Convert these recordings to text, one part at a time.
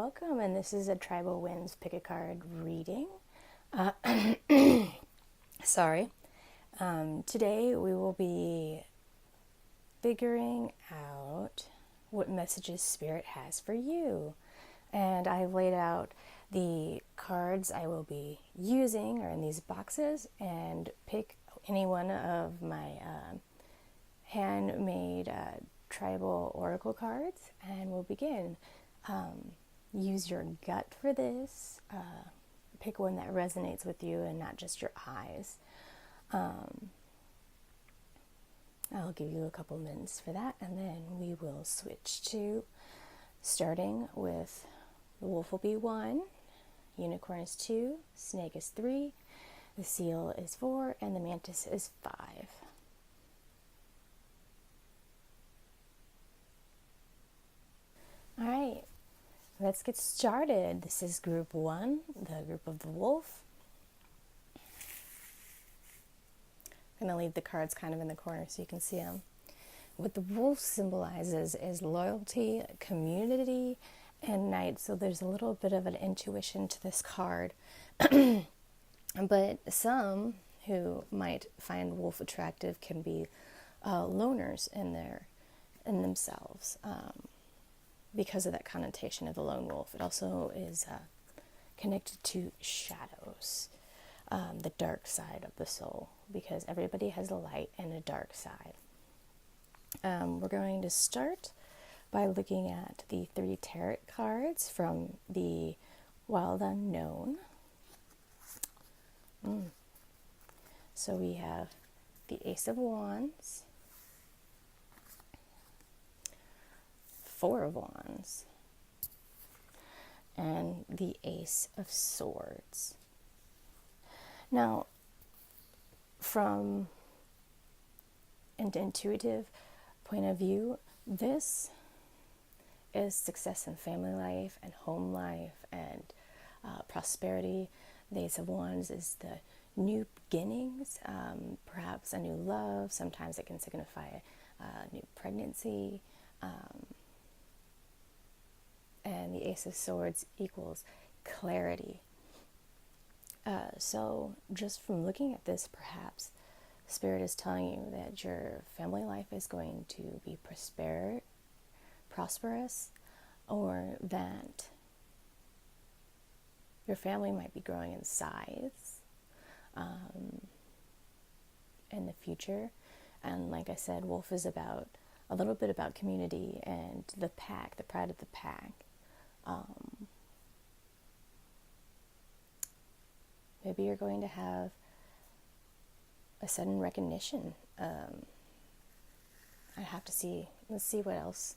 welcome, and this is a Tribal Winds Pick a Card reading. Sorry. Today we will be figuring out what messages Spirit has for you. And I've laid out the cards I will be using are in these boxes, and pick any one of my handmade tribal oracle cards, and we'll begin. Use your gut for this. Pick one that resonates with you and not just your eyes. I'll give you a couple minutes for that, and then we will switch to starting with the wolf will be 1, unicorn is 2, snake is 3, the seal is 4, and the mantis is 5. All right, let's get started. This is group 1, the group of the wolf. I'm going to leave the cards kind of in the corner so you can see them. What the wolf symbolizes is loyalty, community, and night. So there's a little bit of an intuition to this card. But some who might find wolf attractive can be loners in themselves. Because of that connotation of the lone wolf. It also is connected to shadows, the dark side of the soul, because everybody has a light and a dark side. We're going to start by looking at the 3 tarot cards from the Wild Unknown. So we have the Ace of Wands, 4 of Wands, and the Ace of Swords. Now, from an intuitive point of view, this is success in family life and home life and prosperity. The Ace of Wands is the new beginnings, perhaps a new love. Sometimes it can signify a new pregnancy. And the Ace of Swords equals clarity. So just from looking at this, perhaps Spirit is telling you that your family life is going to be prosperous, or that your family might be growing in size in the future. And like I said, wolf is about a little bit about community and the pack, the pride of the pack. Maybe you're going to have a sudden recognition. I have to see. Let's see what else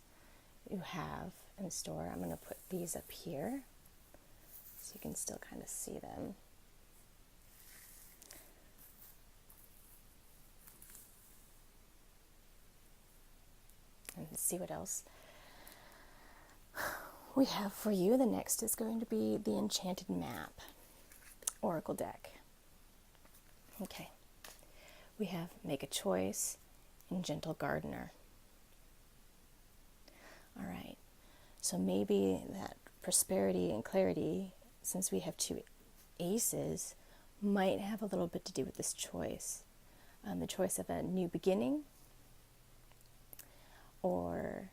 you have in store. I'm going to put these up here so you can still kind of see them. And see what else we have for you. The next is going to be the Enchanted Map Oracle deck. Okay. We have Make a Choice and Gentle Gardener. All right. So maybe that prosperity and clarity, since we have 2 aces, might have a little bit to do with this choice. The choice of a new beginning or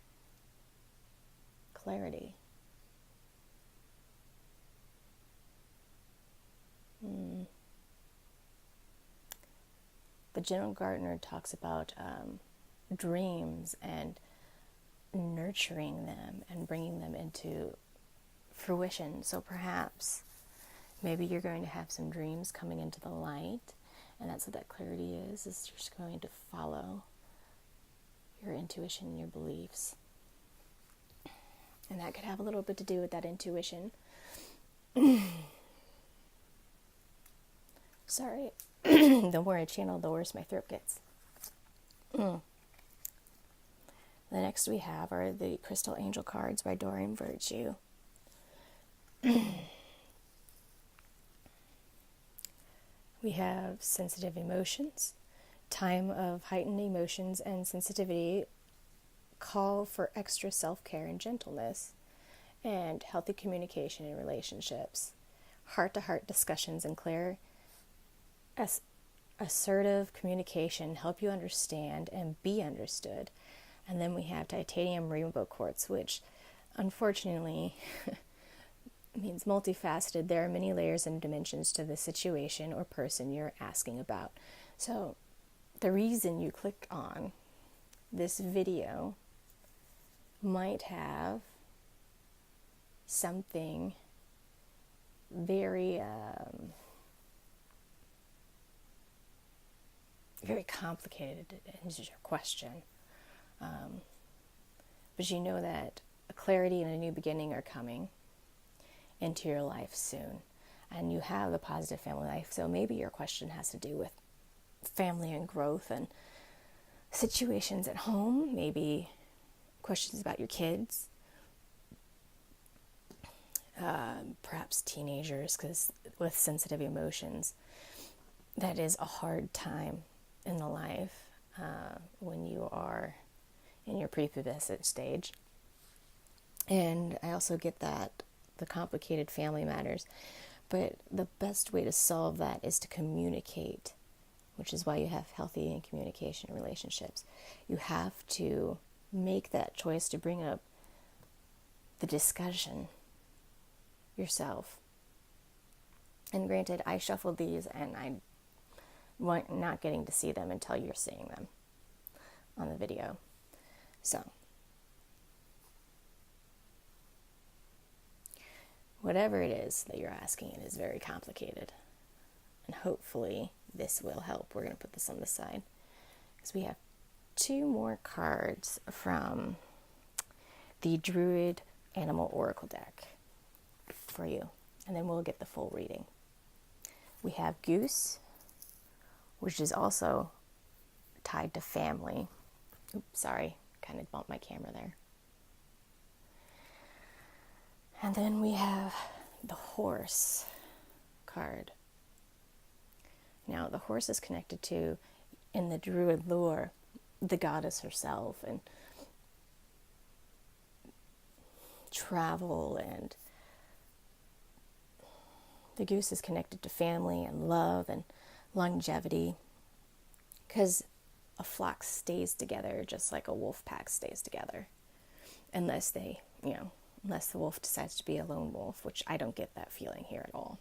clarity. The Gentle Gardener talks about dreams and nurturing them and bringing them into fruition. So perhaps maybe you're going to have some dreams coming into the light, and that's what that clarity is you're just going to follow your intuition and your beliefs. And that could have a little bit to do with that intuition. Sorry. The more I channel, the worse my throat gets. The next we have are the Crystal Angel cards by Doreen Virtue. We have sensitive emotions. Time of heightened emotions and sensitivity call for extra self-care and gentleness. and healthy communication in relationships, heart-to-heart discussions, and clear, assertive communication help you understand and be understood. And then we have titanium rainbow quartz, which unfortunately means multifaceted. There are many layers and dimensions to the situation or person you're asking about. So the reason you clicked on this video might have something very very complicated into your question, but you know that a clarity and a new beginning are coming into your life soon, and you have the positive family life. So maybe your question has to do with family and growth and situations at home, maybe questions about your kids, perhaps teenagers, because with sensitive emotions, that is a hard time in the life when you are in your prepubescent stage. And I also get that the complicated family matters, but the best way to solve that is to communicate, which is why you have healthy communication relationships. You have to make that choice to bring up the discussion yourself. And granted, I shuffled these and I'm not getting to see them until you're seeing them on the video. So, whatever it is that you're asking, it is very complicated. And hopefully this will help. We're going to put this on the side because we have 2 more cards from the Druid Animal Oracle deck for you. And then we'll get the full reading. We have Goose, which is also tied to family. Oops, sorry, kind of bumped my camera there. And then we have the Horse card. Now, the horse is connected to, in the Druid lore, the goddess herself, and travel, and the goose is connected to family and love and longevity, because a flock stays together just like a wolf pack stays together, unless they, unless the wolf decides to be a lone wolf, which I don't get that feeling here at all.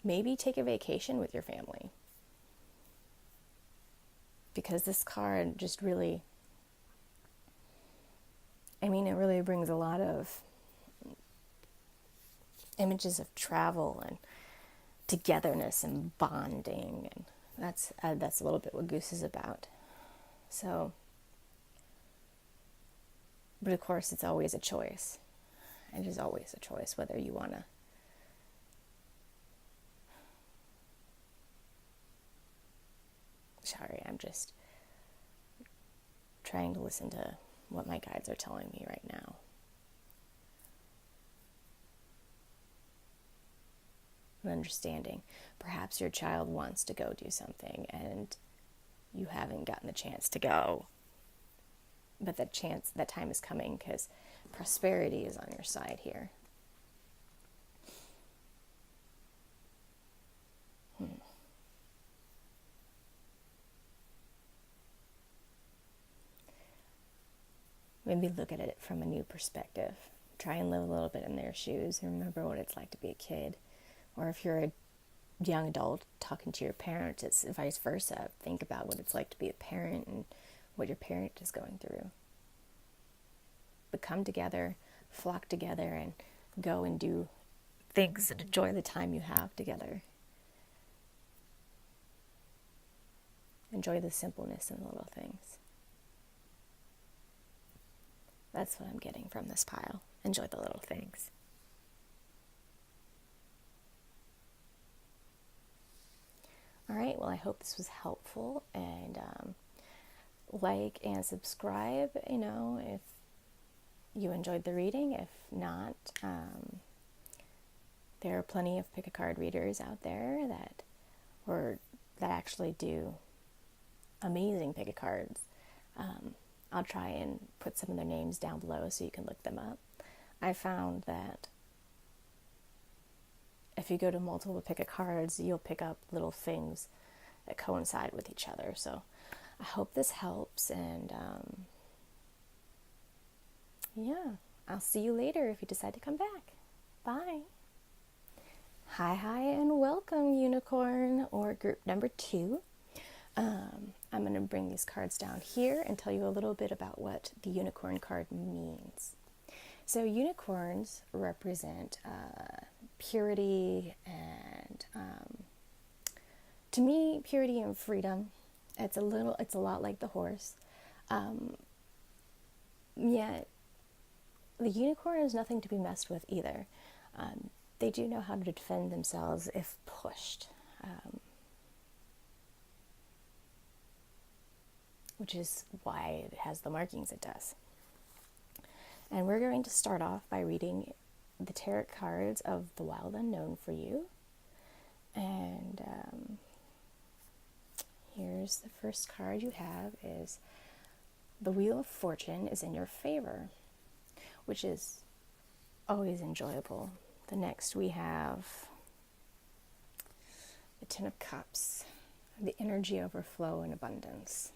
Maybe take a vacation with your family, because this card just really, it really brings a lot of images of travel and togetherness and bonding, and that's a little bit what Goose is about. So, but of course, it's always a choice. It is always a choice whether you want to I'm just trying to listen to what my guides are telling me right now. And understanding. Perhaps your child wants to go do something and you haven't gotten the chance to go. But that time is coming, because prosperity is on your side here. Maybe look at it from a new perspective. Try and live a little bit in their shoes and remember what it's like to be a kid. Or if you're a young adult talking to your parents, it's vice versa. Think about what it's like to be a parent and what your parent is going through. But come together, flock together, and go and do things and enjoy the time you have together. Enjoy the simpleness in the little things. That's what I'm getting from this pile. Enjoy the little things. All right, well, I hope this was helpful, and like and subscribe, if you enjoyed the reading. If not, there are plenty of pick-a-card readers out there that actually do amazing pick-a-cards. I'll try and put some of their names down below so you can look them up. I found that if you go to multiple pick of cards, you'll pick up little things that coincide with each other. So I hope this helps, and yeah, I'll see you later if you decide to come back. Bye. Hi, and welcome, unicorn, or group number 2. I'm going to bring these cards down here and tell you a little bit about what the unicorn card means. So unicorns represent purity and, to me, purity and freedom. It's a lot like the horse. Yet, the unicorn is nothing to be messed with either. They do know how to defend themselves if pushed. Which is why it has the markings it does. And we're going to start off by reading the tarot cards of the wild unknown for you. And here's the first card you have is the Wheel of Fortune is in your favor, which is always enjoyable. The next we have the Ten of Cups, the energy overflow and abundance.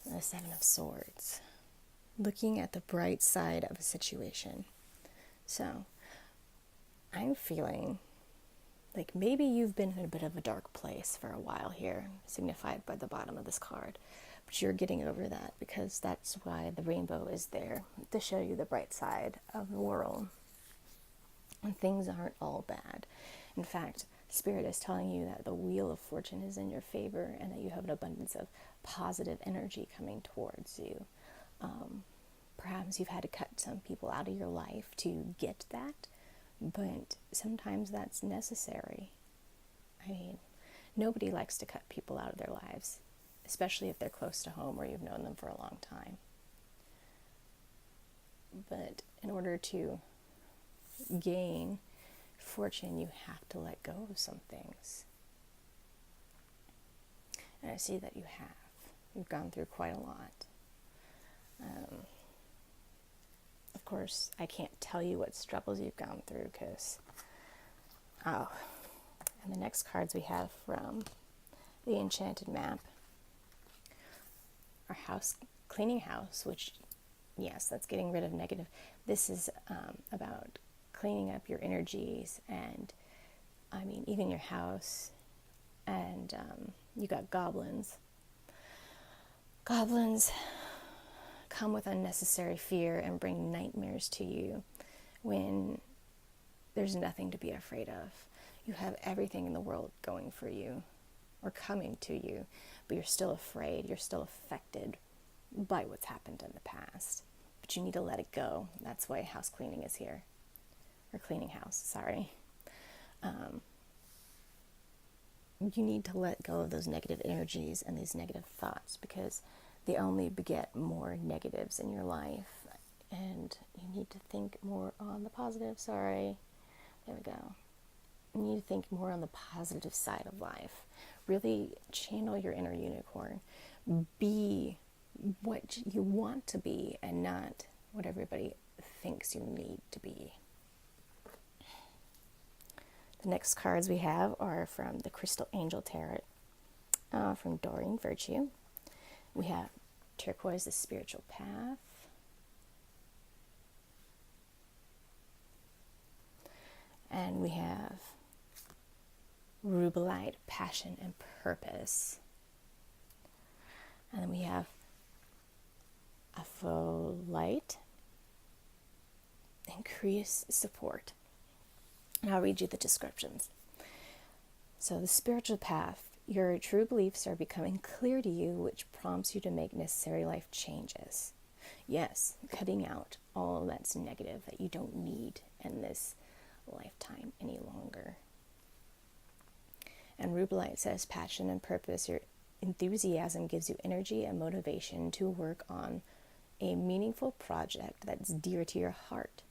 The Seven of Swords, looking at the bright side of a situation. So, I'm feeling like maybe you've been in a bit of a dark place for a while here, signified by the bottom of this card. But you're getting over that because that's why the rainbow is there, to show you the bright side of the world. And things aren't all bad. In fact, Spirit is telling you that the Wheel of Fortune is in your favor and that you have an abundance of positive energy coming towards you. Perhaps you've had to cut some people out of your life to get that, but sometimes that's necessary. I mean, nobody likes to cut people out of their lives, especially if they're close to home or you've known them for a long time. But in order to gain fortune, you have to let go of some things. And I see that you have. You've gone through quite a lot. Of course, I can't tell you what struggles you've gone through because, and the next cards we have from the Enchanted Map are cleaning house, which, yes, that's getting rid of negative. This is about cleaning up your energies and, even your house. And you got goblins. Goblins come with unnecessary fear and bring nightmares to you when there's nothing to be afraid of. You have everything in the world going for you or coming to you, but you're still afraid. You're still affected by what's happened in the past. But you need to let it go. That's why house cleaning is here. Or cleaning house, sorry. You need to let go of those negative energies and these negative thoughts because they only beget more negatives in your life. And you need to think more on the positive, sorry. There we go. You need to think more on the positive side of life. Really channel your inner unicorn. Be what you want to be and not what everybody thinks you need to be. The next cards we have are from the Crystal Angel Tarot from Doreen Virtue. We have Turquoise, the Spiritual Path. And we have Rubelite, Passion and Purpose. And then we have Apholite, Increase Support. And I'll read you the descriptions. So the spiritual path, your true beliefs are becoming clear to you, which prompts you to make necessary life changes. Yes, cutting out all that's negative that you don't need in this lifetime any longer. And Rubelite says, passion and purpose, your enthusiasm gives you energy and motivation to work on a meaningful project that's dear to your heart.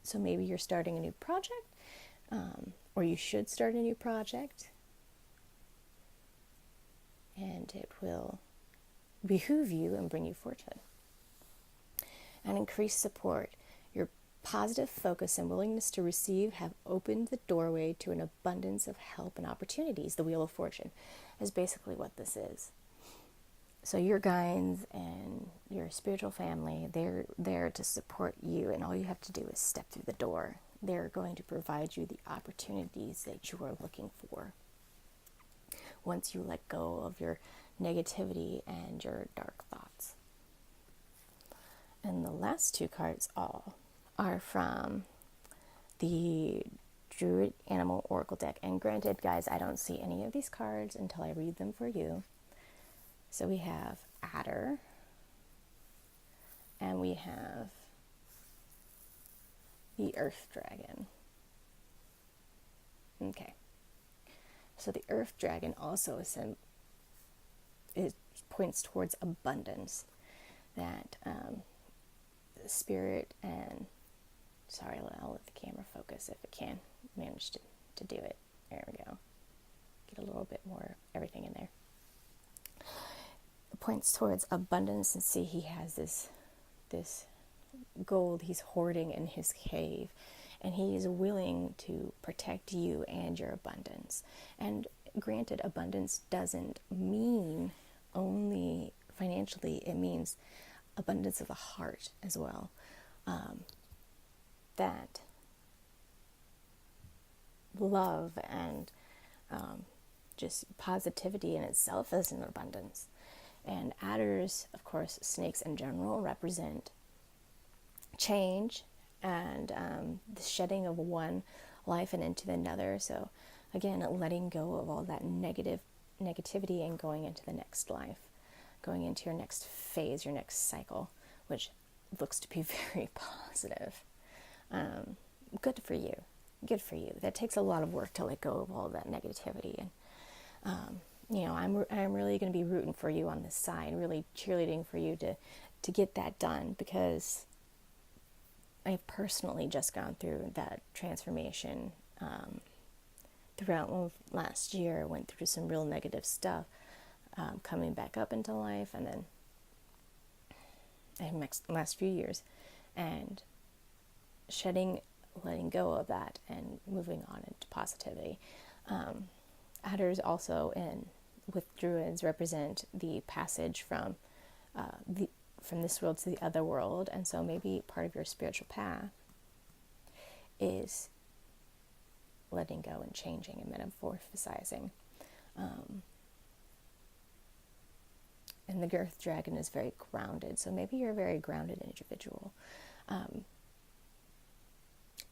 So maybe you're starting a new project, or you should start a new project, and it will behoove you and bring you fortune. And increased support. Your positive focus and willingness to receive have opened the doorway to an abundance of help and opportunities. The Wheel of Fortune is basically what this is. So your guides and your spiritual family, they're there to support you, and all you have to do is step through the door. They're going to provide you the opportunities that you are looking for. Once you let go of your negativity and your dark thoughts. And the last two cards all are from the Druid Animal Oracle deck. And granted, guys, I don't see any of these cards until I read them for you. So we have Adder, and we have the Earth Dragon. Okay. So the Earth Dragon also it points towards abundance. That spirit and... Sorry, I'll let the camera focus if it can manage to do it. There we go. Get a little bit more everything in there. It points towards abundance, and see he has this gold he's hoarding in his cave, and he is willing to protect you and your abundance. And granted, abundance doesn't mean only financially, it means abundance of the heart as well. That love and just positivity in itself is an abundance. And adders, of course, snakes in general, represent change and the shedding of one life and into another. So again, letting go of all that negativity and going into the next life, going into your next phase, your next cycle, which looks to be very positive. Good for you. Good for you. That takes a lot of work to let go of all that negativity. And, I'm really going to be rooting for you on this side, really cheerleading for you to get that done, because I've personally just gone through that transformation throughout last year. I went through some real negative stuff, coming back up into life, and then last few years, and letting go of that and moving on into positivity. Adders also with druids represent the passage from this world to the other world, and so maybe part of your spiritual path is letting go and changing and metamorphosizing. And the Earth Dragon is very grounded, so maybe you're a very grounded individual.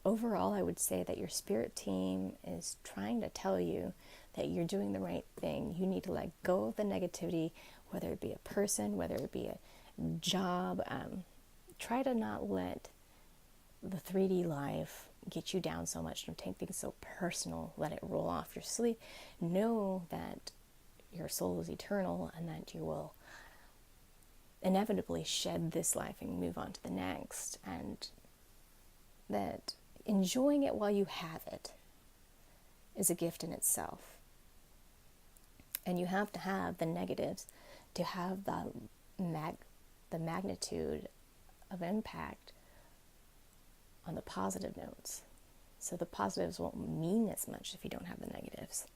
Overall, I would say that your spirit team is trying to tell you that you're doing the right thing. You need to let go of the negativity, whether it be a person, whether it be a job. Try to not let the 3D life get you down so much. Don't take things so personal. Let it roll off your sleeve. Know that your soul is eternal, and that you will inevitably shed this life and move on to the next, and that enjoying it while you have it is a gift in itself. And you have to have the negatives to have the magnitude of impact on the positive notes. So the positives won't mean as much if you don't have the negatives.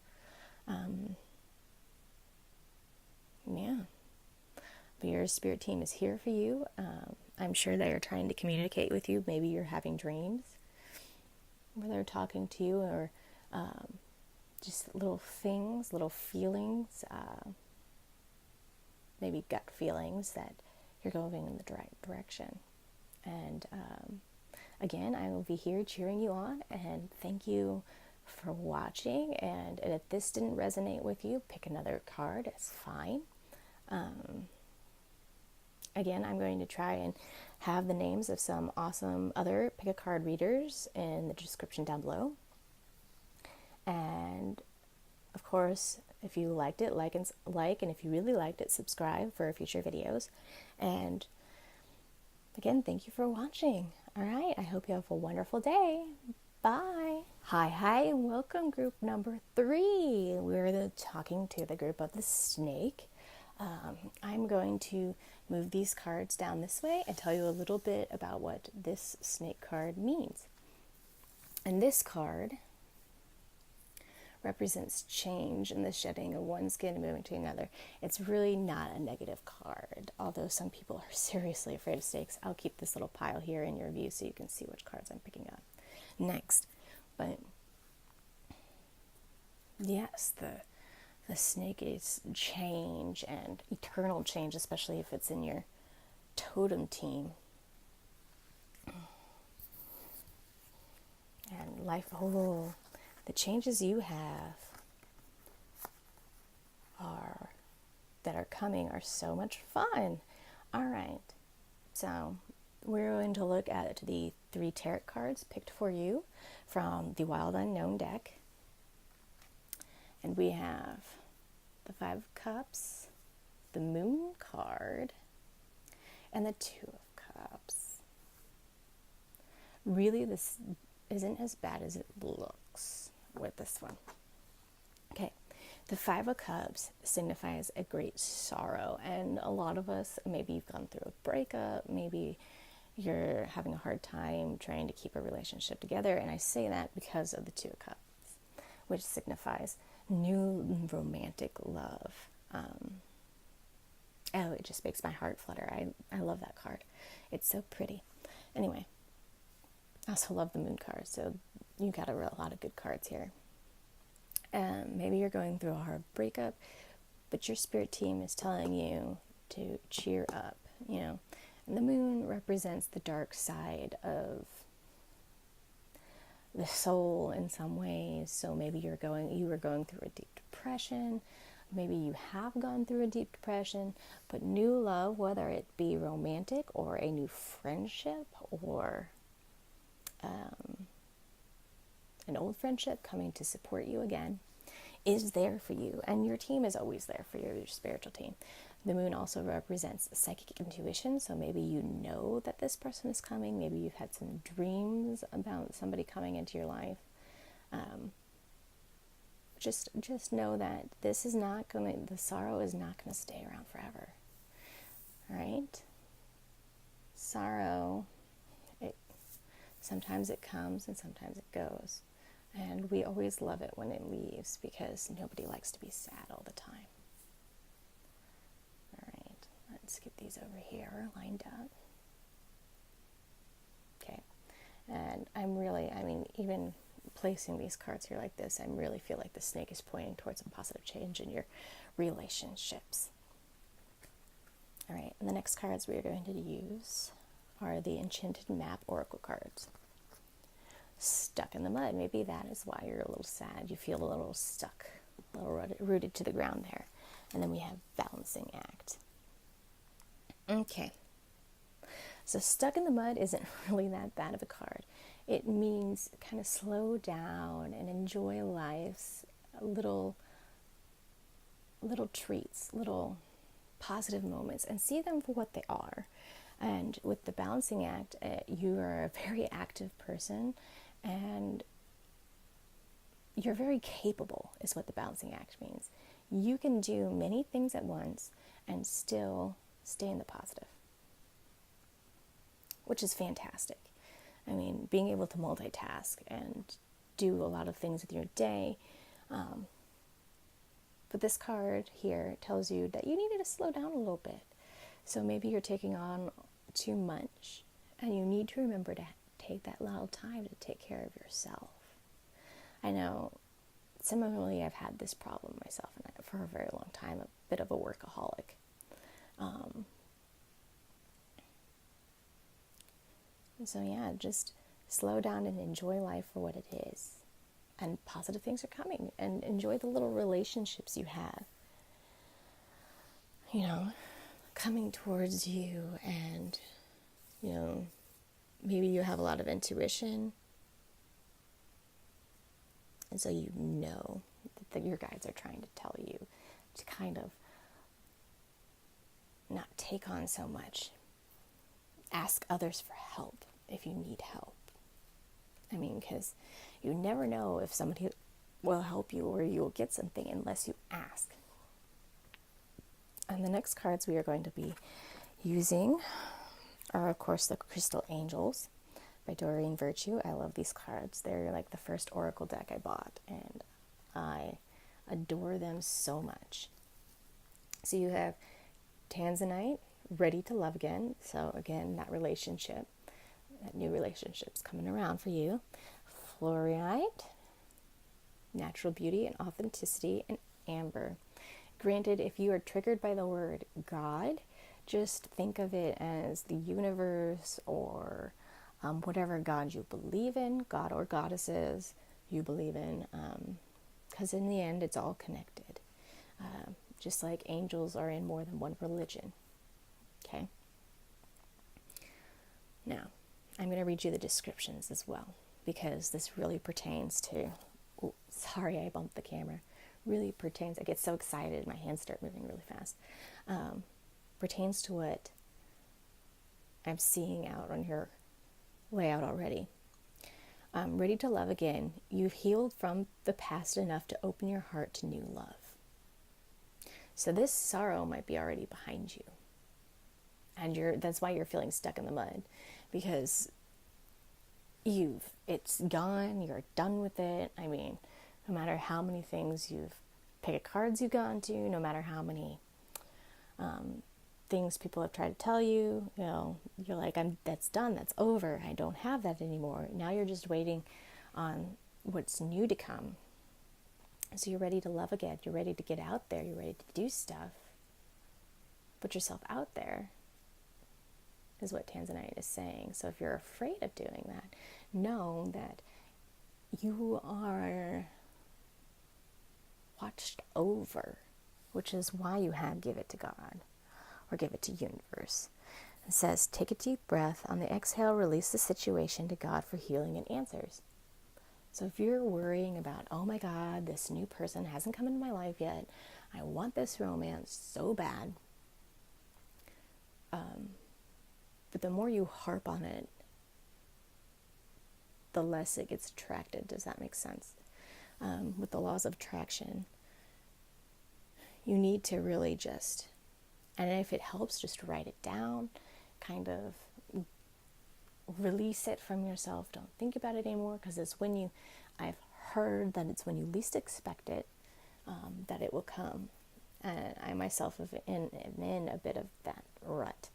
But your spirit team is here for you. I'm sure they are trying to communicate with you. Maybe you're having dreams where they're talking to you, or just little things, little feelings, maybe gut feelings that you're going in the right direction. And again, I will be here cheering you on, and thank you for watching. And if this didn't resonate with you, pick another card. It's fine. Again, I'm going to try and have the names of some awesome other pick a card readers in the description down below. And of course, if you liked it, like, and if you really liked it, subscribe for future videos. And again, thank you for watching. All right, I hope you have a wonderful day. Bye. Hi, and welcome group number 3. We're talking to the group of the snake. I'm going to move these cards down this way and tell you a little bit about what this snake card means. And this card represents change and the shedding of one skin and moving to another. It's really not a negative card, although some people are seriously afraid of snakes. I'll keep this little pile here in your view so you can see which cards I'm picking up next. But yes, the snake is change and eternal change, especially if it's in your totem team. And life, the changes you have that are coming are so much fun. All right, so we're going to look at the 3 tarot cards picked for you from the Wild Unknown deck. And we have the 5 of Cups, the Moon card, and the 2 of Cups. Really, this isn't as bad as it looks with this one. Okay, the 5 of Cups signifies a great sorrow, and a lot of us, maybe you've gone through a breakup, maybe you're having a hard time trying to keep a relationship together, and I say that because of the 2 of Cups, which signifies new romantic love. It just makes my heart flutter. I love that card. It's so pretty. Anyway, I also love the Moon card, so you got a lot of good cards here. Maybe you're going through a hard breakup, but your spirit team is telling you to cheer up, And the Moon represents the dark side of the soul in some ways. So maybe you were going through a deep depression. Maybe you have gone through a deep depression, but new love, whether it be romantic or a new friendship or an old friendship coming to support you again, is there for you. And your team is always there for you, your spiritual team. The Moon also represents psychic intuition, so maybe you know that this person is coming. Maybe you've had some dreams about somebody coming into your life. Just know that the sorrow is not going to stay around forever. All right? Sorrow, sometimes it comes and sometimes it goes. And we always love it when it leaves because nobody likes to be sad all the time. Let's get these over here lined up. Okay. And even placing these cards here like this, I really feel like the snake is pointing towards a positive change in your relationships. All right. And the next cards we are going to use are the Enchanted Map Oracle cards. Stuck in the mud. Maybe that is why you're a little sad. You feel a little stuck, a little rooted to the ground there. And then we have Balancing Act. Okay, so stuck in the mud isn't really that bad of a card. It means kind of slow down and enjoy life's little treats, little positive moments, and see them for what they are. And with the Balancing Act, you are a very active person, and you're very capable, is what the Balancing Act means. You can do many things at once and still stay in the positive, which is fantastic. Being able to multitask and do a lot of things with your day. But this card here tells you that you needed to slow down a little bit. So maybe you're taking on too much and you need to remember to take that little time to take care of yourself. I know, similarly, I've had this problem myself for a very long time, a bit of a workaholic. So yeah, just slow down and enjoy life for what it is. And positive things are coming. And enjoy the little relationships you have. Coming towards you. And, maybe you have a lot of intuition. And so you know that your guides are trying to tell you to kind of not take on so much. Ask others for help if you need help. Because You never know if somebody will help you or you'll get something unless you ask. And the next cards we are going to be using are, of course, the Crystal Angels by Doreen Virtue. I love these cards. They're like the first Oracle deck I bought, and I adore them so much. So you have Tanzanite, ready to love again. So again, that relationship, that new relationship's coming around for you. Fluorite, natural beauty and authenticity, and amber. Granted, if you are triggered by the word God, just think of it as the universe or whatever God you believe in, God or goddesses you believe in, because in the end, it's all connected. Just like angels are in more than one religion. Okay? Now, I'm going to read you the descriptions as well, because this really pertains to, oh, sorry I bumped the camera, really pertains, I get so excited, my hands start moving really fast, pertains to what I'm seeing out on your layout already. Ready to love again. You've healed from the past enough to open your heart to new love. So this sorrow might be already behind you. And that's why you're feeling stuck in the mud, because it's gone, you're done with it. I mean, no matter how many things pick of cards you've gone to, no matter how many things people have tried to tell you, you're like, that's done, that's over, I don't have that anymore. Now you're just waiting on what's new to come. So you're ready to love again, you're ready to get out there, you're ready to do stuff. Put yourself out there, is what Tanzanite is saying. So if you're afraid of doing that, know that you are watched over, which is why you have give it to God or give it to universe. It says, take a deep breath. On the exhale, release the situation to God for healing and answers. So if you're worrying about, oh my God, this new person hasn't come into my life yet, I want this romance so bad, but the more you harp on it, the less it gets attracted. Does that make sense? With the laws of attraction, you need to really just, and if it helps, just write it down, kind of release it from yourself. Don't think about it anymore, because I've heard that it's when you least expect it, that it will come. And I myself am in a bit of that rut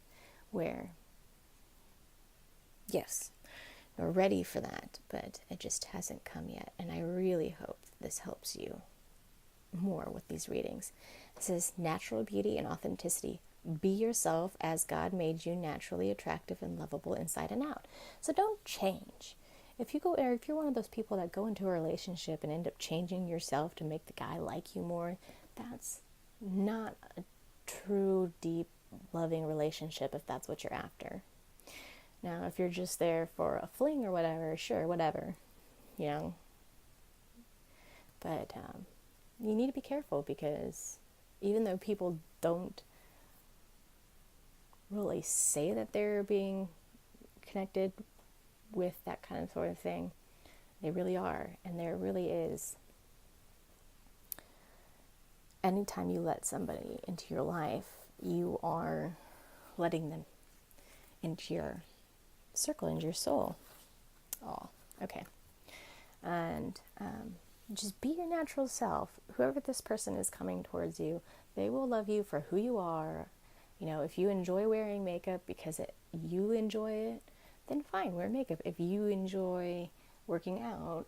where, yes, we're ready for that, but it just hasn't come yet. And I really hope this helps you more with these readings. It says, natural beauty and authenticity. Be yourself as God made you, naturally attractive and lovable inside and out. So don't change. If you're one of those people that go into a relationship and end up changing yourself to make the guy like you more, that's not a true, deep, loving relationship if that's what you're after. Now, if you're just there for a fling or whatever, sure, whatever, But you need to be careful, because even though people don't really say that they're being connected with that kind of sort of thing, they really are. And there really is, anytime you let somebody into your life, you are letting them into your circle, into your soul. Oh, okay. And just be your natural self. Whoever this person is coming towards you, they will love you for who you are. If you enjoy wearing makeup because you enjoy it, then fine, wear makeup. If you enjoy working out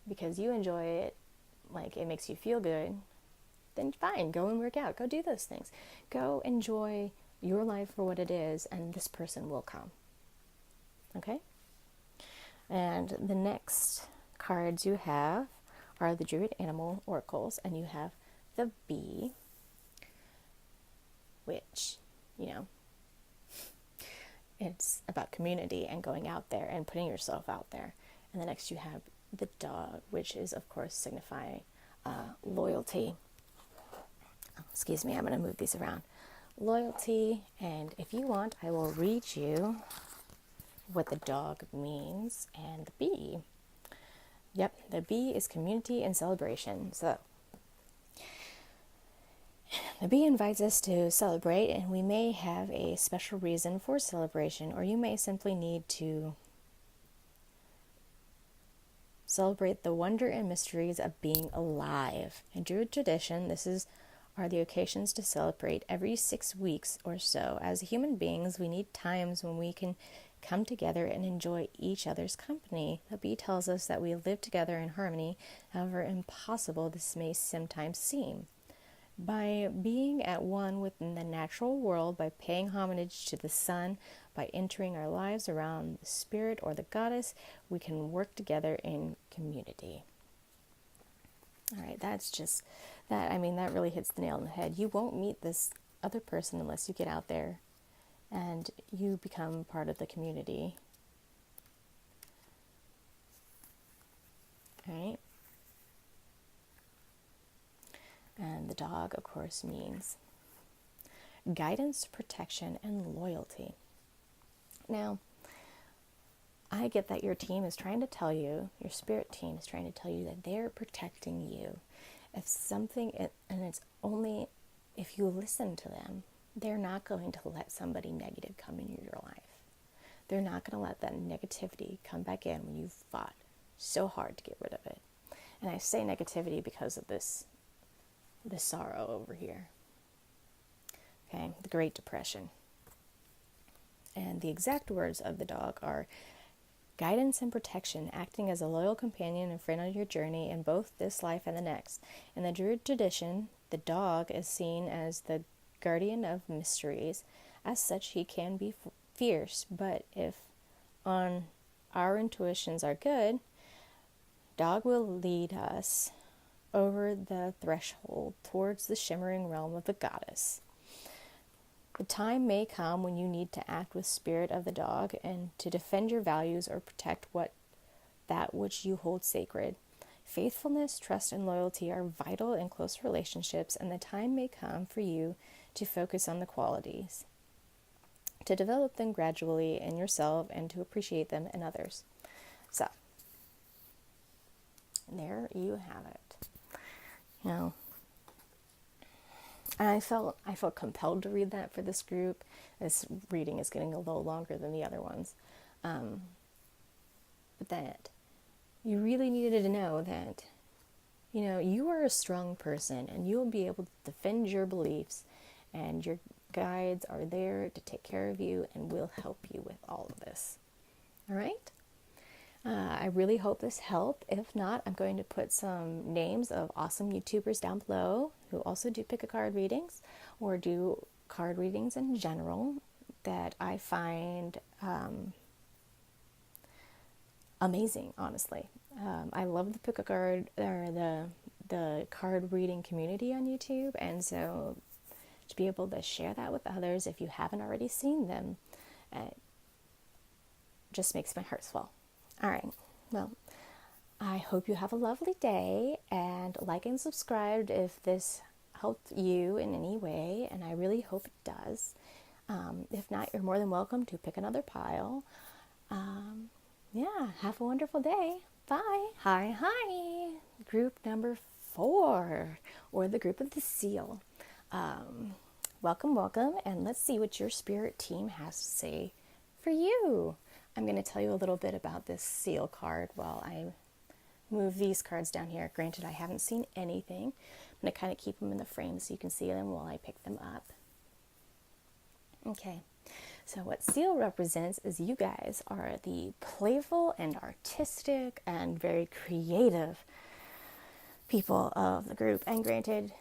because you enjoy it, like it makes you feel good, then fine, go and work out. Go do those things. Go enjoy your life for what it is, and this person will come. Okay? And the next cards you have are the Druid Animal Oracles, and you have the Bee, which, it's about community and going out there and putting yourself out there. And the next you have the Dog, which is, of course, signifying loyalty. Excuse me, I'm going to move these around. Loyalty, and if you want, I will read you what the Dog means and the Bee. Yep, the B is community and celebration. So the bee invites us to celebrate, and we may have a special reason for celebration, or you may simply need to celebrate the wonder and mysteries of being alive. In Druid tradition, are the occasions to celebrate every 6 weeks or so. As human beings, we need times when we can come together and enjoy each other's company. The bee tells us that we live together in harmony, however impossible this may sometimes seem. By being at one within the natural world, by paying homage to the sun, by entering our lives around the spirit or the goddess, we can work together in community. All right, that's just that. I mean, that really hits the nail on the head. You won't meet this other person unless you get out there and you become part of the community. All right. And the dog, of course, means guidance, protection, and loyalty. Now, I get that your team is trying to tell you, your spirit team is trying to tell you that they're protecting you. If something, and it's only if you listen to them, they're not going to let somebody negative come into your life. They're not going to let that negativity come back in when you've fought so hard to get rid of it. And I say negativity because of this sorrow over here. Okay, the Great Depression. And the exact words of the dog are guidance and protection, acting as a loyal companion and friend on your journey in both this life and the next. In the Druid tradition, the dog is seen as the guardian of mysteries. As such, he can be fierce, but if on our intuitions are good, dog will lead us over the threshold towards the shimmering realm of the goddess. The time may come when you need to act with spirit of the dog and to defend your values or protect that which you hold sacred. Faithfulness, trust, and loyalty are vital in close relationships, and the time may come for you to focus on the qualities, to develop them gradually in yourself and to appreciate them in others. So, there you have it. You know, and I felt compelled to read that for this group. This reading is getting a little longer than the other ones. But that you really needed to know that, you know, you are a strong person and you'll be able to defend your beliefs, and your guides are there to take care of you and will help you with all of this. All right? I really hope this helped. If not, I'm going to put some names of awesome YouTubers down below who also do pick-a-card readings or do card readings in general that I find amazing, honestly. I love the pick-a-card or the card reading community on YouTube, and so to be able to share that with others if you haven't already seen them, just makes my heart swell. All right, well, I hope you have a lovely day, and like and subscribe if this helped you in any way, and I really hope it does. If not, you're more than welcome to pick another pile. Yeah, have a wonderful day. Bye. Hi. Group number 4, or the group of the seal. Welcome, and let's see what your spirit team has to say for you. I'm going to tell you a little bit about this seal card while I move these cards down here. Granted, I haven't seen anything. I'm going to kind of keep them in the frame so you can see them while I pick them up. Okay, so what seal represents is you guys are the playful and artistic and very creative people of the group. And granted,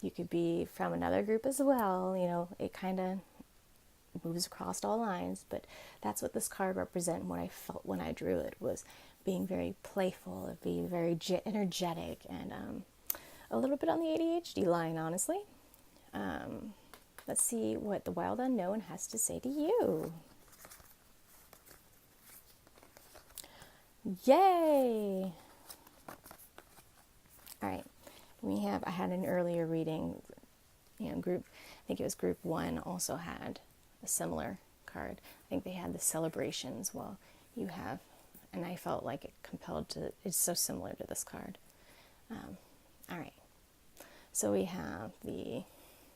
you could be from another group as well. You know, it kind of moves across all lines, but that's what this card represents. What I felt when I drew it was being very playful, being very energetic, and a little bit on the ADHD line, honestly. Let's see what the Wild Unknown has to say to you. Yay! All right, I had an earlier reading, group, I think it was group 1 also had a similar card. I think they had the celebrations. Well, you have and I felt like it compelled to, it's so similar to this card. All right, so we have the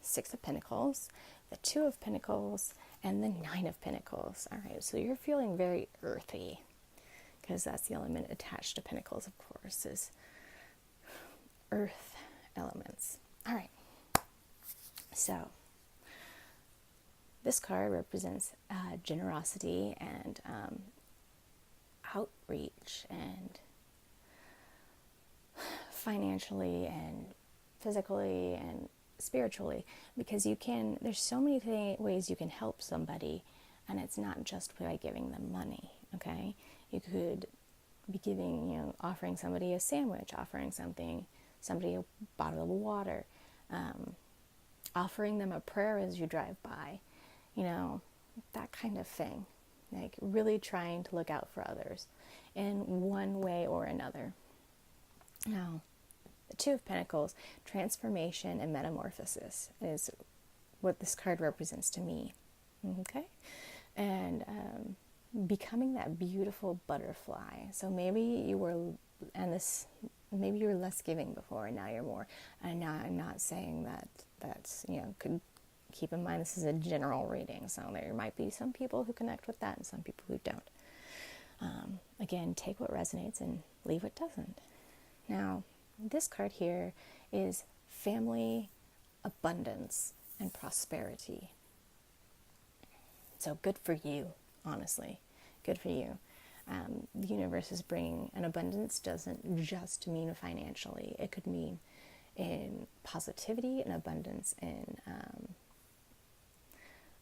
Six of Pentacles, the Two of Pentacles, and the Nine of Pentacles. All right, so you're feeling very earthy, because that's the element attached to Pentacles, of course, is earth elements. All right, so this card represents generosity and outreach, and financially and physically and spiritually, because you can, there's so many ways you can help somebody, and it's not just by giving them money. Okay, you could be giving, offering somebody a sandwich, offering somebody a bottle of water, offering them a prayer as you drive by, that kind of thing. Like really trying to look out for others in one way or another. Now, the Two of Pentacles, transformation and metamorphosis is what this card represents to me. Okay? And becoming that beautiful butterfly. So maybe you were, maybe you were less giving before, and now you're more. And now I'm not saying that's, could keep in mind this is a general reading. So there might be some people who connect with that and some people who don't. Again, take what resonates and leave what doesn't. Now, this card here is family, abundance, and prosperity. So good for you, honestly. Good for you. The universe is bringing, an abundance doesn't just mean financially. It could mean in positivity and abundance in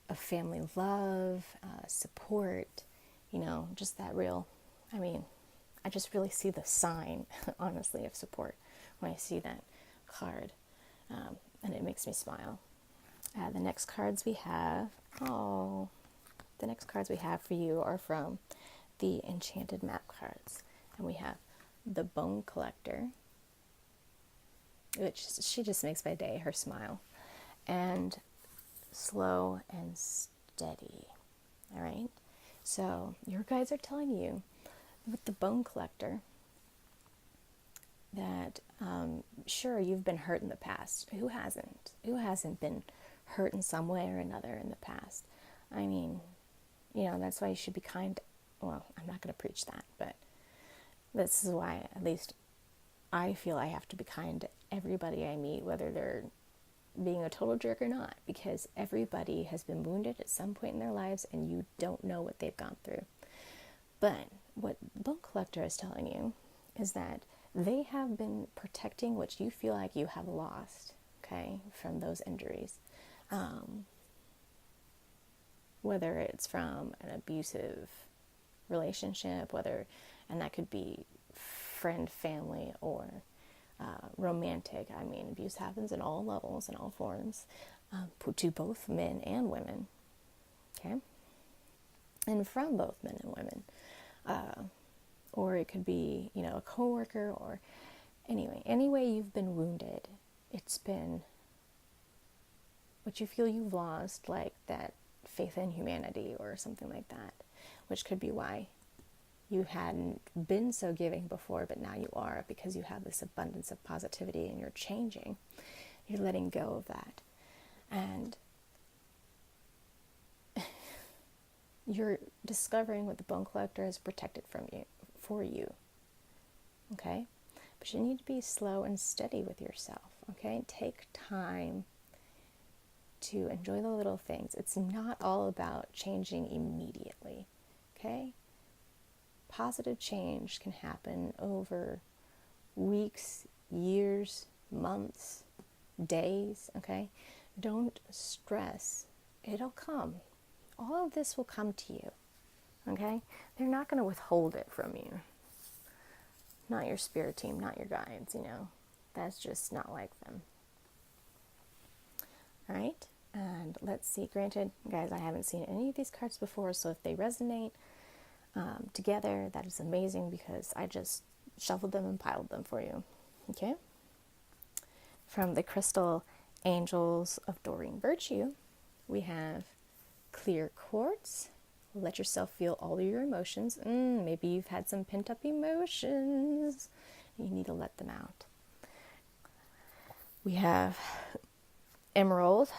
a family love, support, just that real, I just really see the sign, honestly, of support when I see that card, and it makes me smile. The next cards we have for you are from the Enchanted Map cards, and we have the Bone Collector, which she just makes my day, her smile, and Slow and Steady. All right, so your guides are telling you with the Bone Collector that sure, you've been hurt in the past. Who hasn't been hurt in some way or another in the past? That's why you should be kind. Well, I'm not going to preach that, but this is why at least I feel I have to be kind to everybody I meet, whether they're being a total jerk or not, because everybody has been wounded at some point in their lives and you don't know what they've gone through. But what the Bone Collector is telling you is that they have been protecting what you feel like you have lost, okay, from those injuries. Whether it's from an abusive relationship, and that could be friend, family, or romantic. Abuse happens in all levels, in all forms, to both men and women, okay? And from both men and women. Or it could be, a coworker, or any way you've been wounded. It's been what you feel you've lost, like that faith in humanity or something like that, which could be why you hadn't been so giving before, but now you are, because you have this abundance of positivity and you're changing. You're letting go of that. And you're discovering what the Bone Collector has protected for you. Okay? But you need to be slow and steady with yourself. Okay? Take time to enjoy the little things. It's not all about changing immediately. Okay? Positive change can happen over weeks, years, months, days. Okay? Don't stress. It'll come. All of this will come to you. Okay? They're not going to withhold it from you. Not your spirit team, not your guides, That's just not like them. All right? And let's see. Granted, guys, I haven't seen any of these cards before, so if they resonate together, that is amazing, because I just shuffled them and piled them for you. Okay? From the Crystal Angels of Doreen Virtue, we have Clear Quartz, Let yourself feel all of your emotions. Maybe you've had some pent-up emotions. You need to let them out. We have Emerald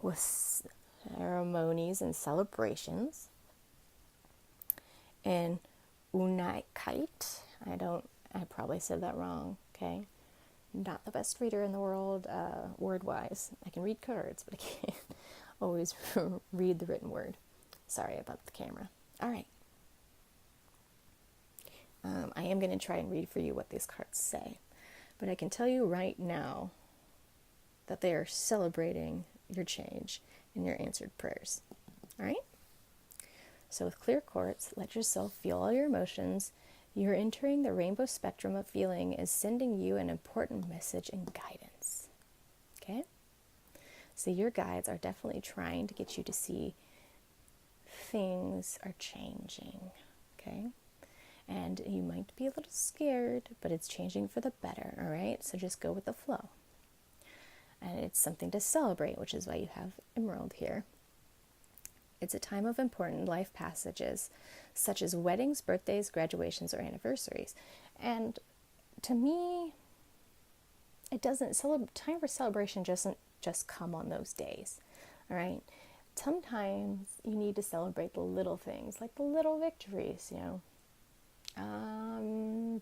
with ceremonies and celebrations. And Unaikite. I probably said that wrong, okay? Not the best reader in the world, word-wise. I can read cards, but I can't always read the written word. Sorry about the camera. All right. I am going to try and read for you what these cards say. But I can tell you right now that they are celebrating your change and your answered prayers. All right? So with clear quartz, let yourself feel all your emotions. You're entering the rainbow spectrum of feeling is sending you an important message and guidance. Okay? So your guides are definitely trying to get you to see things are changing. Okay? And you might be a little scared, but it's changing for the better. All right? So just go with the flow. And it's something to celebrate, which is why you have Emerald here. It's a time of important life passages, such as weddings, birthdays, graduations, or anniversaries. And to me, time for celebration doesn't just come on those days, all right? Sometimes you need to celebrate the little things, like the little victories, you know.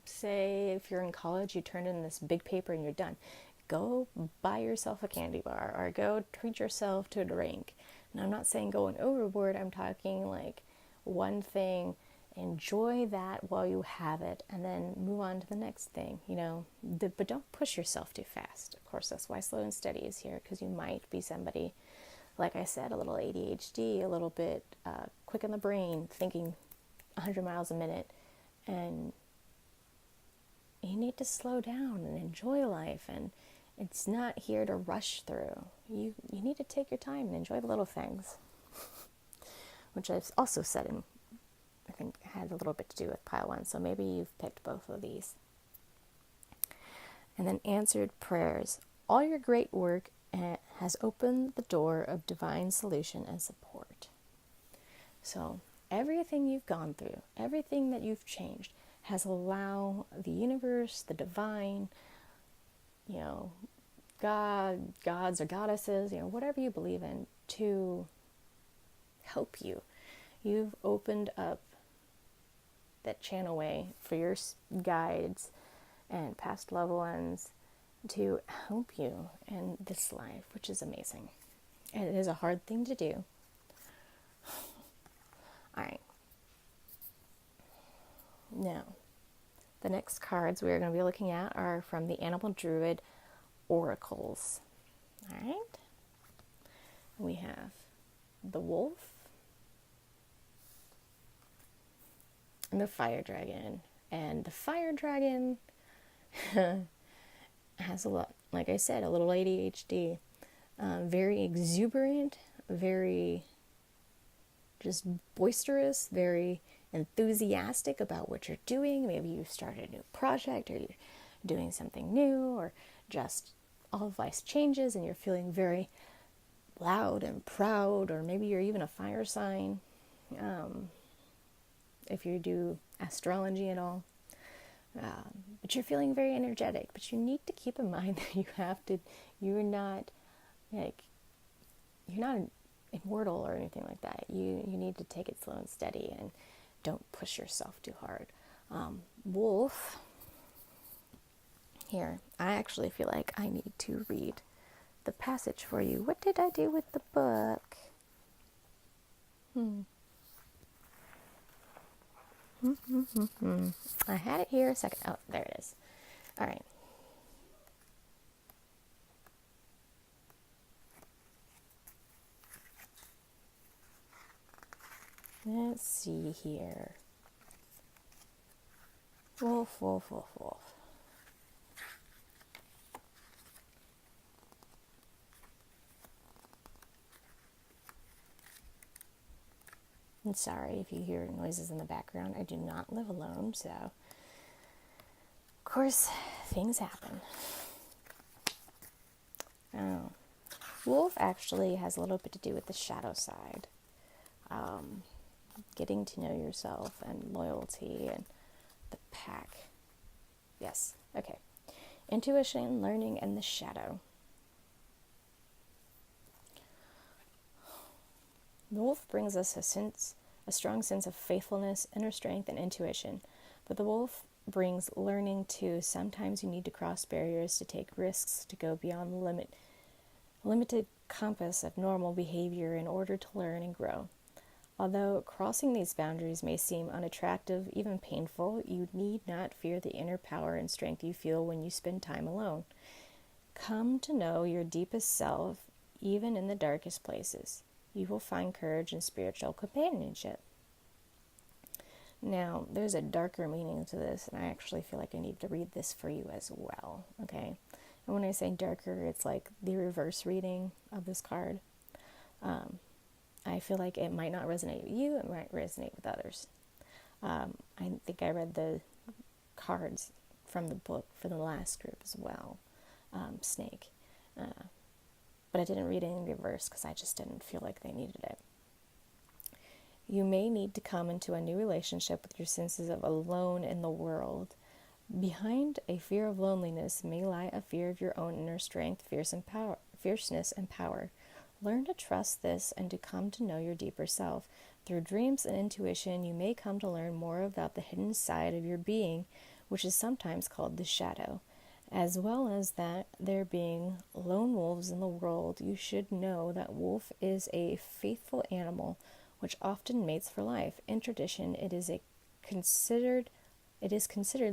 Say if you're in college, you turn in this big paper and you're done. Go buy yourself a candy bar or go treat yourself to a drink. And I'm not saying going overboard, I'm talking like one thing, enjoy that while you have it, and then move on to the next thing, you know. But don't push yourself too fast. Of course, that's why slow and steady is here, because you might be somebody, like I said, a little ADHD, a little bit quick in the brain, thinking 100 miles a minute, and you need to slow down and enjoy life, and it's not here to rush through. You need to take your time and enjoy the little things, which I've also said in, I think, had a little bit to do with pile one, so maybe you've picked both of these. And then answered prayers. All your great work has opened the door of divine solution and support. So everything you've gone through, everything that you've changed, has allowed the universe, the divine, you know, God, gods or goddesses, you know, whatever you believe in, to help you. You've opened up that channel way for your guides and past loved ones to help you in this life, which is amazing. And it is a hard thing to do. All right. Now, the next cards we're going to be looking at are from the Animal Druid Oracles. All right. We have the wolf and the fire dragon. And the fire dragon has a lot, like I said, a little ADHD. Very exuberant, very just boisterous, very enthusiastic about what you're doing. Maybe you started a new project, or you're doing something new, or just all of life's changes and you're feeling very loud and proud, or maybe you're even a fire sign, if you do astrology at all. But you're feeling very energetic, but you need to keep in mind that you're not immortal or anything like that. You need to take it slow and steady, and don't push yourself too hard. Wolf, here, I actually feel like I need to read the passage for you. What did I do with the book? I had it here a second. Oh, there it is. All right. Let's see here. Wolf, wolf, wolf, wolf. I'm sorry if you hear noises in the background. I do not live alone, so of course things happen. Oh. Wolf actually has a little bit to do with the shadow side. getting to know yourself and loyalty and the pack. Yes, okay. Intuition, learning, and the shadow. The wolf brings us a strong sense of faithfulness, inner strength, and intuition. But the wolf brings learning too. Sometimes you need to cross barriers, to take risks, to go beyond the limited compass of normal behavior in order to learn and grow. Although crossing these boundaries may seem unattractive, even painful, you need not fear the inner power and strength you feel when you spend time alone. Come to know your deepest self, even in the darkest places. You will find courage and spiritual companionship. Now, there's a darker meaning to this, and I actually feel like I need to read this for you as well, okay? And when I say darker, it's like the reverse reading of this card. I feel like it might not resonate with you, it might resonate with others. I think I read the cards from the book for the last group as well, Snake. But I didn't read it in reverse because I just didn't feel like they needed it. You may need to come into a new relationship with your senses of alone in the world. Behind a fear of loneliness may lie a fear of your own inner strength, fierceness, and power. Learn to trust this and to come to know your deeper self. Through dreams and intuition, you may come to learn more about the hidden side of your being, which is sometimes called the shadow. As well as that there being lone wolves in the world, you should know that wolf is a faithful animal which often mates for life. In tradition, it is considered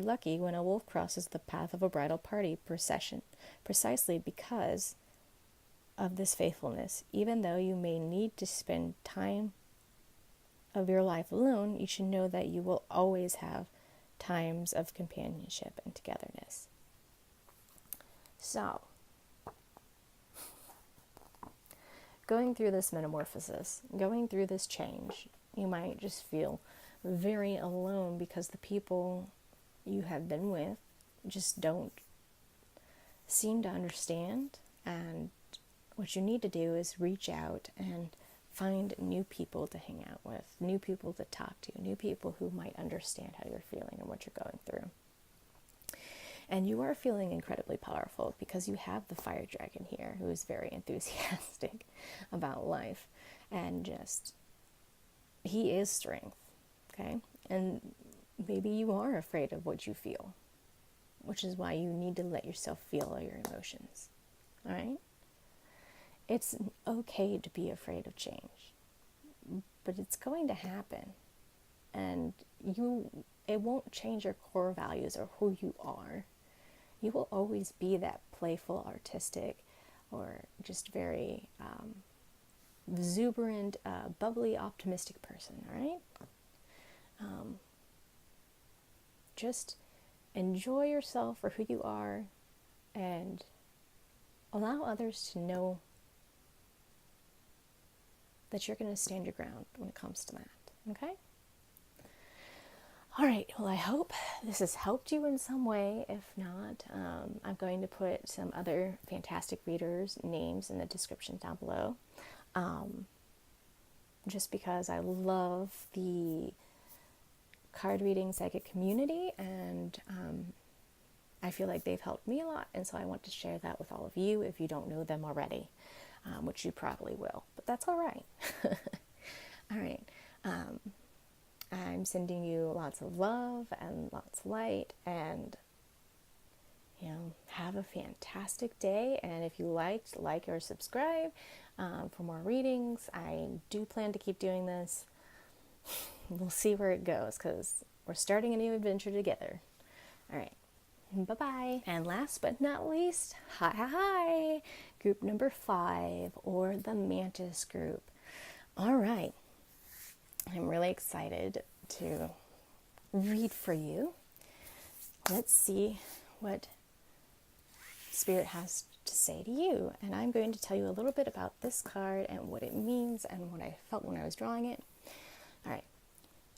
lucky when a wolf crosses the path of a bridal party procession, precisely because of this faithfulness. Even though you may need to spend time of your life alone, you should know that you will always have times of companionship and togetherness. So, going through this metamorphosis, going through this change, you might just feel very alone because the people you have been with just don't seem to understand. And what you need to do is reach out and find new people to hang out with, new people to talk to, new people who might understand how you're feeling and what you're going through. And you are feeling incredibly powerful because you have the fire dragon here who is very enthusiastic about life and he is strength, okay? And maybe you are afraid of what you feel, which is why you need to let yourself feel all your emotions, all right? It's okay to be afraid of change, but it's going to happen, and it won't change your core values or who you are. You will always be that playful, artistic, or just very exuberant, bubbly, optimistic person, all right? Just enjoy yourself for who you are and allow others to know that you're going to stand your ground when it comes to that, okay? All right, well, I hope this has helped you in some way. If not, I'm going to put some other fantastic readers' names in the description down below, just because I love the card reading psychic community, and I feel like they've helped me a lot, and so I want to share that with all of you if you don't know them already, which you probably will, but that's all right. All right. I'm sending you lots of love and lots of light, and have a fantastic day. And if you like or subscribe for more readings. I do plan to keep doing this. We'll see where it goes because we're starting a new adventure together. All right. Bye-bye. And last but not least, hi, group number 5, or the Mantis group. All right. I'm really excited to read for you. Let's see what Spirit has to say to you. And I'm going to tell you a little bit about this card and what it means and what I felt when I was drawing it. All right.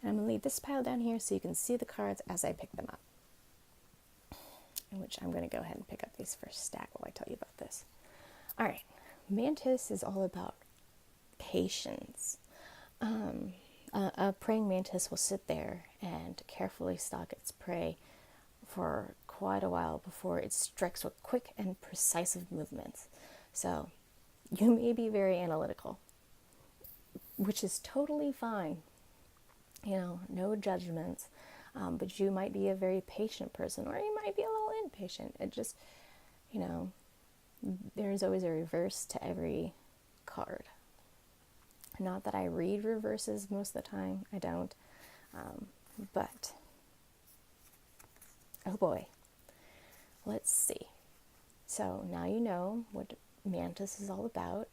And I'm going to leave this pile down here so you can see the cards as I pick them up. In which I'm going to go ahead and pick up these first stack while I tell you about this. All right. Mantis is all about patience. A praying mantis will sit there and carefully stalk its prey for quite a while before it strikes with quick and precise movements. So you may be very analytical, which is totally fine. No judgments. But you might be a very patient person, or you might be a little impatient. It just, there's always a reverse to every card. Not that I read reverses most of the time. I don't. But, oh boy. Let's see. So now you know what Mantis is all about.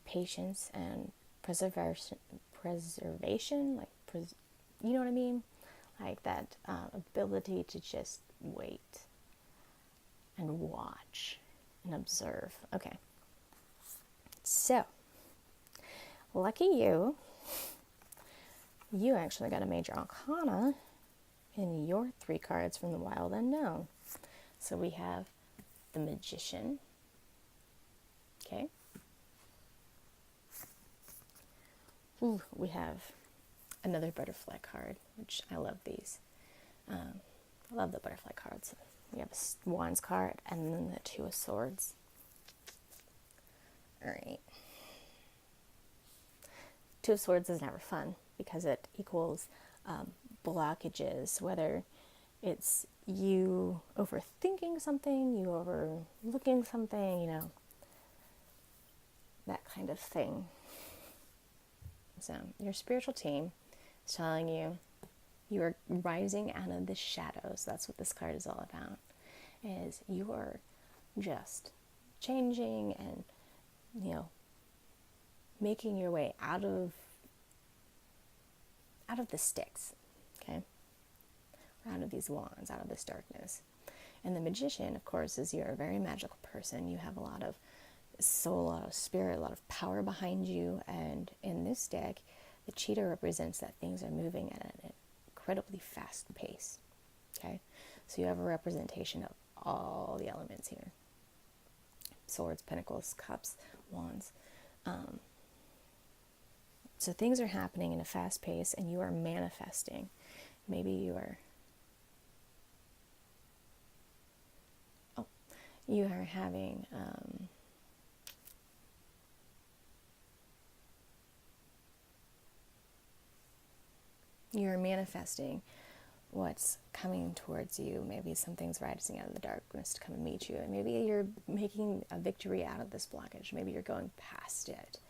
Patience and preservation, you know what I mean? Like that ability to just wait and watch and observe. Okay. So, lucky you actually got a major arcana in your 3 cards from the Wild Unknown. So we have the Magician. Okay. Ooh, we have another butterfly card, which I love these. I love the butterfly cards. We have a Wands card and then the 2 of Swords. All right. 2 of Swords is never fun because it equals blockages, whether it's you overthinking something, you overlooking something, that kind of thing. So your spiritual team is telling you you are rising out of the shadows. That's what this card is all about, is you are just changing and, making your way out of the sticks, okay? Out of these wands, out of this darkness. And the Magician, of course, is you're a very magical person. You have a lot of soul, a lot of spirit, a lot of power behind you. And in this deck, the cheetah represents that things are moving at an incredibly fast pace, okay? So you have a representation of all the elements here. Swords, pentacles, cups, wands. So things are happening in a fast pace and you are manifesting. Maybe you are having you're manifesting what's coming towards you. Maybe something's rising out of the darkness to come and meet you, and maybe you're making a victory out of this blockage. Maybe you're going past it.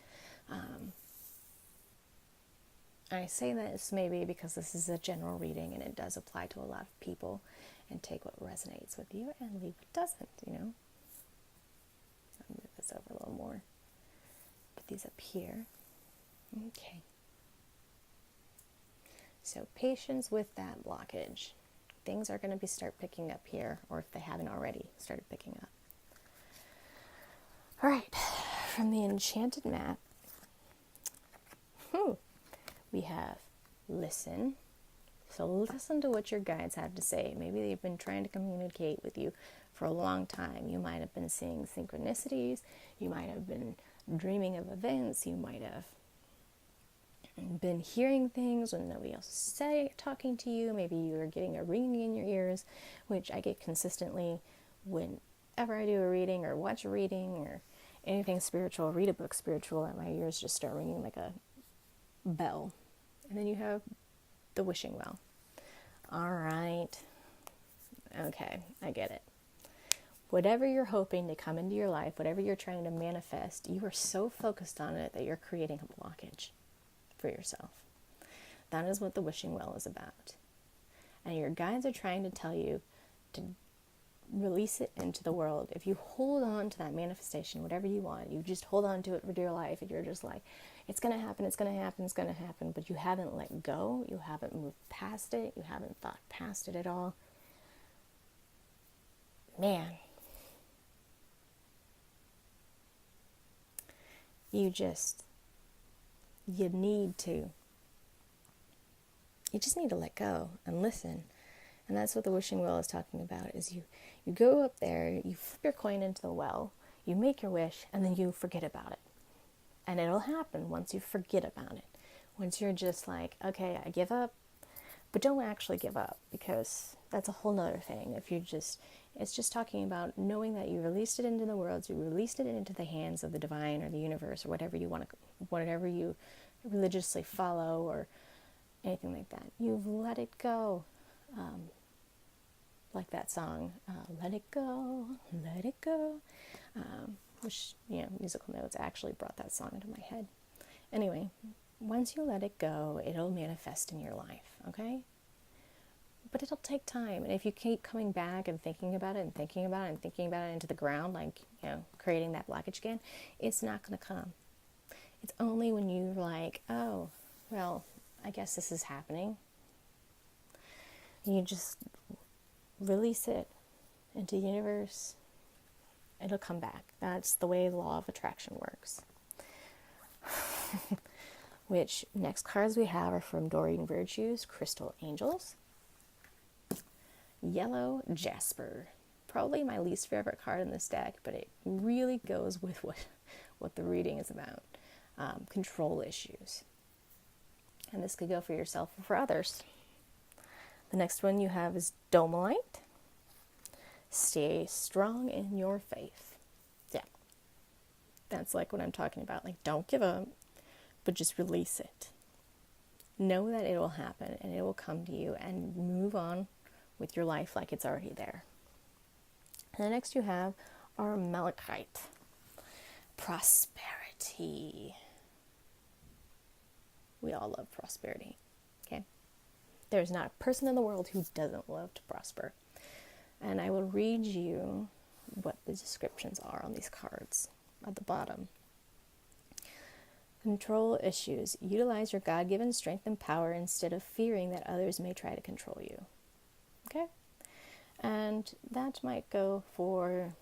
I say this maybe because this is a general reading and it does apply to a lot of people, and take what resonates with you and leave what doesn't, I'll move this over a little more. Put these up here. Okay. So patience with that blockage. Things are going to start picking up here, or if they haven't already started picking up. All right. From the Enchanted Mat, we have listen. So listen to what your guides have to say. Maybe they've been trying to communicate with you for a long time. You might have been seeing synchronicities. You might have been dreaming of events. You might have been hearing things when nobody else is talking to you. Maybe you are getting a ringing in your ears, which I get consistently whenever I do a reading or watch a reading or anything spiritual, read a book spiritual, and my ears just start ringing like a bell. And then you have the wishing well. All right. Okay, I get it. Whatever you're hoping to come into your life, whatever you're trying to manifest, you are so focused on it that you're creating a blockage for yourself. That is what the wishing well is about. And your guides are trying to tell you to release it into the world. If you hold on to that manifestation, whatever you want, you just hold on to it for dear life, and you're just like, it's going to happen, it's going to happen, it's going to happen, but you haven't let go, you haven't moved past it, you haven't thought past it at all. Man, you just need to let go and listen. And that's what the wishing well is talking about, is you go up there, you flip your coin into the well, you make your wish, and then you forget about it. And it'll happen once you forget about it. Once you're just like, okay, I give up, but don't actually give up, because that's a whole nother thing. If you just, it's just talking about knowing that you released it into the world, you released it into the hands of the divine or the universe or whatever you want to, whatever you religiously follow or anything like that. You've let it go. Like that song, Let It Go, Let It Go, which, you know, musical notes actually brought that song into my head. Anyway, once you let it go, it'll manifest in your life, okay? But it'll take time. And if you keep coming back and thinking about it and thinking about it and thinking about it into the ground, like, you know, creating that blockage again, it's not going to come. It's only when you're like, oh, well, I guess this is happening. You just release it into the universe. It'll come back. That's the way the law of attraction works. Which next cards we have are from Doreen Virtue's Crystal Angels. Yellow Jasper. Probably my least favorite card in this deck, but it really goes with what the reading is about. Control issues. And this could go for yourself or for others. The next one you have is Dolomite. Stay strong in your faith. Yeah. That's like what I'm talking about. Like, don't give up, but just release it. Know that it will happen and it will come to you, and move on with your life like it's already there. And the next you have are Malachite. Prosperity. We all love prosperity. Okay? There's not a person in the world who doesn't love to prosper. And I will read you what the descriptions are on these cards at the bottom. Control issues. Utilize your God-given strength and power instead of fearing that others may try to control you. Okay? And that might go for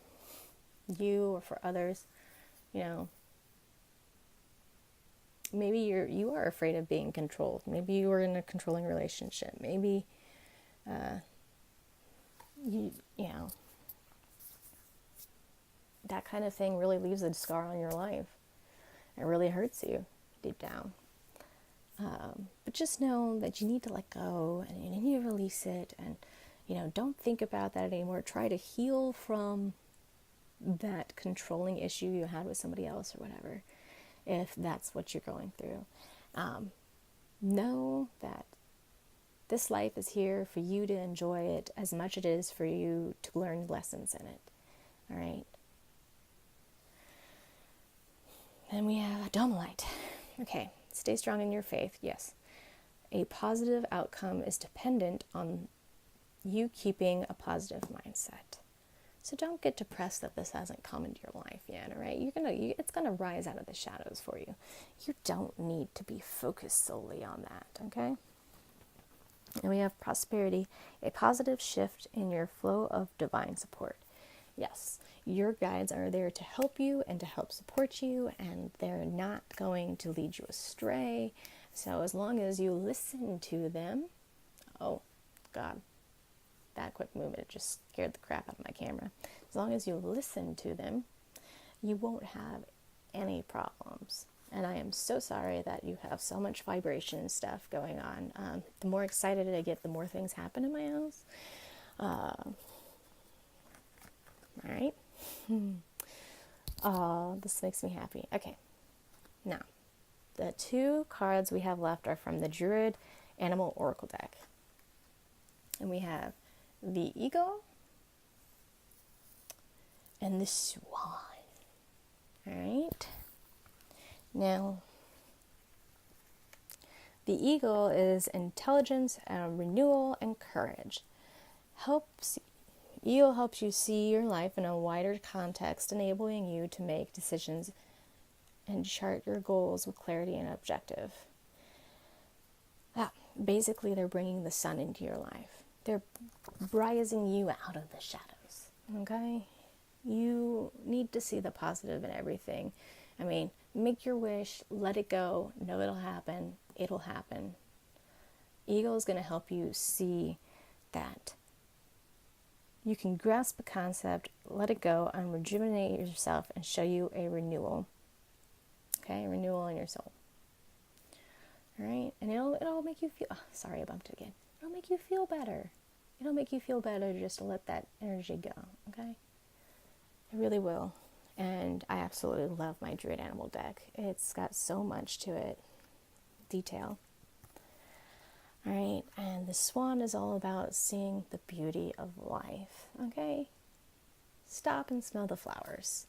you or for others. You know, maybe you are afraid of being controlled. Maybe you are in a controlling relationship. Maybe you know, that kind of thing really leaves a scar on your life. It really hurts you deep down. But just know that you need to let go and you need to release it, and, you know, don't think about that anymore. Try to heal from that controlling issue you had with somebody else or whatever, if that's what you're going through. Know that this life is here for you to enjoy it as much as it is for you to learn lessons in it. All right? Then we have Dolomite. Okay, stay strong in your faith. Yes. A positive outcome is dependent on you keeping a positive mindset. So don't get depressed that this hasn't come into your life yet, all right? It's gonna rise out of the shadows for you. You don't need to be focused solely on that, okay? And we have prosperity, a positive shift in your flow of divine support. Yes, your guides are there to help you and to help support you, and they're not going to lead you astray. So as long as you listen to them, oh, God, that quick movement just scared the crap out of my camera. As long as you listen to them, you won't have any problems. And I am so sorry that you have so much vibration stuff going on. The more excited I get, the more things happen in my house. All right. This makes me happy. Okay. Now, the two cards we have left are from the Druid Animal Oracle deck. And we have the Eagle and the Swan. All right. Now, the Eagle is intelligence and renewal and courage. Eagle helps you see your life in a wider context, enabling you to make decisions and chart your goals with clarity and objective. Basically, they're bringing the sun into your life. They're rising you out of the shadows, okay? You need to see the positive in everything. I mean, make your wish, let it go, know it'll happen, it'll happen. Eagle is going to help you see that you can grasp a concept, let it go, and rejuvenate yourself and show you a renewal. Okay, a renewal in your soul. All right, and it'll make you feel. Oh, sorry, I bumped it again. It'll make you feel better. It'll make you feel better just to let that energy go. Okay, it really will. And I absolutely love my Druid Animal deck. It's got so much to it, detail. All right, and the Swan is all about seeing the beauty of life. Okay, stop and smell the flowers.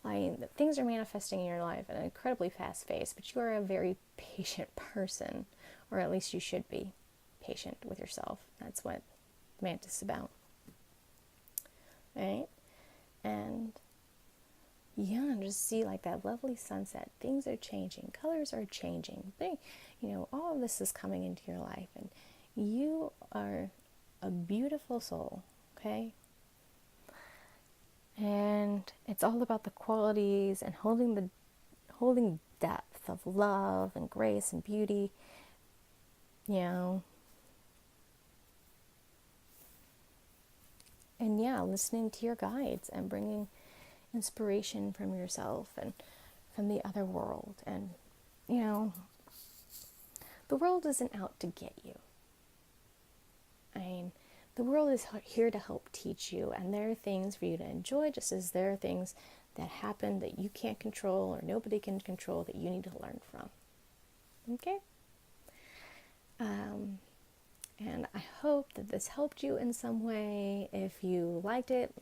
I mean, things are manifesting in your life at an incredibly fast pace, but you are a very patient person, or at least you should be patient with yourself. That's what Mantis is about. Right? And yeah, just see like that lovely sunset. Things are changing. Colors are changing. All of this is coming into your life, and you are a beautiful soul, okay? And it's all about the qualities and holding depth of love and grace and beauty, and listening to your guides and bringing inspiration from yourself and from the other world. And the world isn't out to get you. I mean, the world is here to help teach you, and there are things for you to enjoy, just as there are things that happen that you can't control or nobody can control that you need to learn from. Okay? And I hope that this helped you in some way. If you liked it,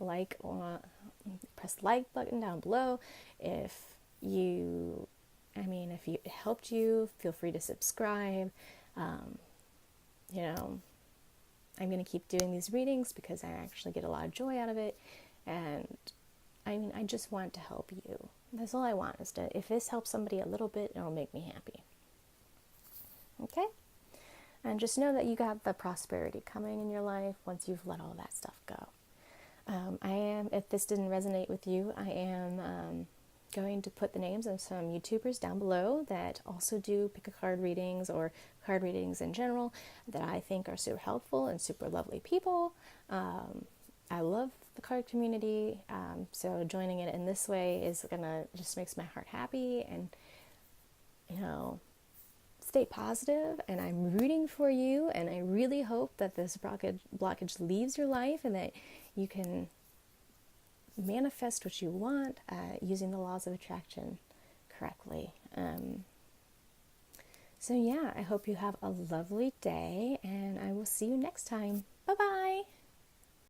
press the like button down below. If it helped you, feel free to subscribe. I'm going to keep doing these readings because I actually get a lot of joy out of it. And I just want to help you. That's all I want, if this helps somebody a little bit, it'll make me happy. Okay? And just know that you got the prosperity coming in your life once you've let all that stuff go. If this didn't resonate with you, I am going to put the names of some YouTubers down below that also do pick a card readings or card readings in general that I think are super helpful and super lovely people. I love the card community, so joining it in this way is just makes my heart happy, and stay positive, and I'm rooting for you, and I really hope that this blockage leaves your life and that you can manifest what you want using the laws of attraction correctly. I hope you have a lovely day, and I will see you next time. Bye-bye.